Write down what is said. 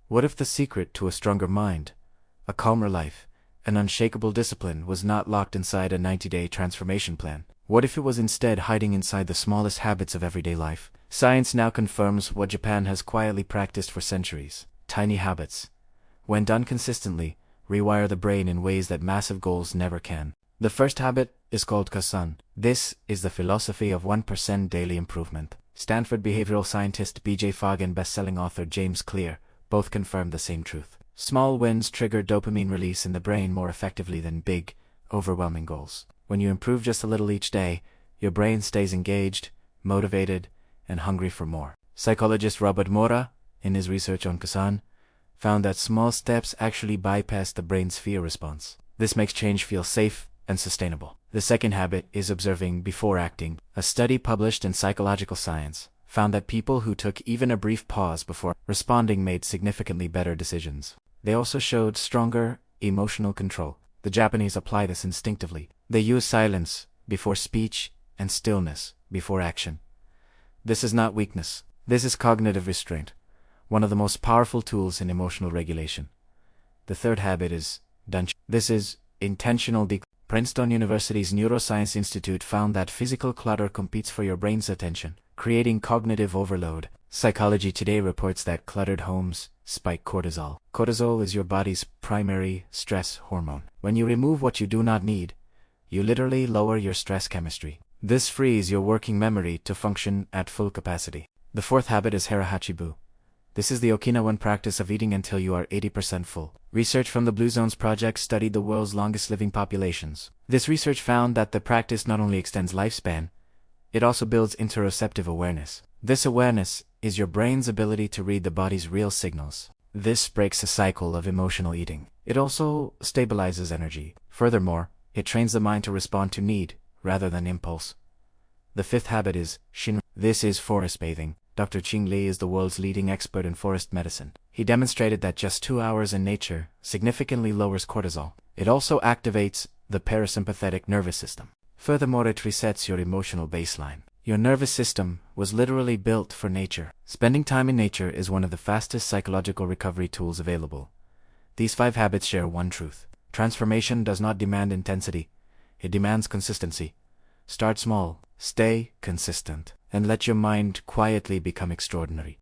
What if the secret to a stronger mind, a calmer life, an unshakable discipline was not locked inside a 90-day transformation plan? What if it was instead hiding inside the smallest habits of everyday life? Science now confirms what Japan has quietly practiced for centuries. Tiny habits, when done consistently, rewire the brain in ways that massive goals never can. The first habit is called Kaizen. This is the philosophy of 1% daily improvement. Stanford behavioral scientist B.J. Fogg and best-selling author James Clear both confirm the same truth. Small wins trigger dopamine release in the brain more effectively than big, overwhelming goals. When you improve just a little each day, your brain stays engaged, motivated, and hungry for more. Psychologist Robert Mora, in his research on Kaizen, found that small steps actually bypass the brain's fear response. This makes change feel safe and sustainable. The second habit is observing before acting. A study published in Psychological Science found that people who took even a brief pause before responding made significantly better decisions. They also showed stronger emotional control. The Japanese apply this instinctively. They use silence before speech and stillness before action. This is not weakness. This is cognitive restraint, one of the most powerful tools in emotional regulation. The third habit is Danshari. This is intentional decluttering. Princeton University's Neuroscience Institute found that physical clutter competes for your brain's attention, creating cognitive overload. Psychology Today reports that cluttered homes spike cortisol. Cortisol is your body's primary stress hormone. When you remove what you do not need, you literally lower your stress chemistry. This frees your working memory to function at full capacity. The fourth habit is Hara Hachi Bu. This is the Okinawan practice of eating until you are 80% full. Research from the Blue Zones Project studied the world's longest living populations. This research found that the practice not only extends lifespan, it also builds interoceptive awareness. This awareness is your brain's ability to read the body's real signals. This breaks a cycle of emotional eating. It also stabilizes energy. Furthermore, it trains the mind to respond to need rather than impulse. The fifth habit is Shinrin. This is forest bathing. Dr. Ching Li is the world's leading expert in forest medicine. He demonstrated that just 2 hours in nature significantly lowers cortisol. It also activates the parasympathetic nervous system. Furthermore, it resets your emotional baseline. Your nervous system was literally built for nature. Spending time in nature is one of the fastest psychological recovery tools available. These 5 habits share one truth. Transformation does not demand intensity. It demands consistency. Start small, stay consistent, and let your mind quietly become extraordinary.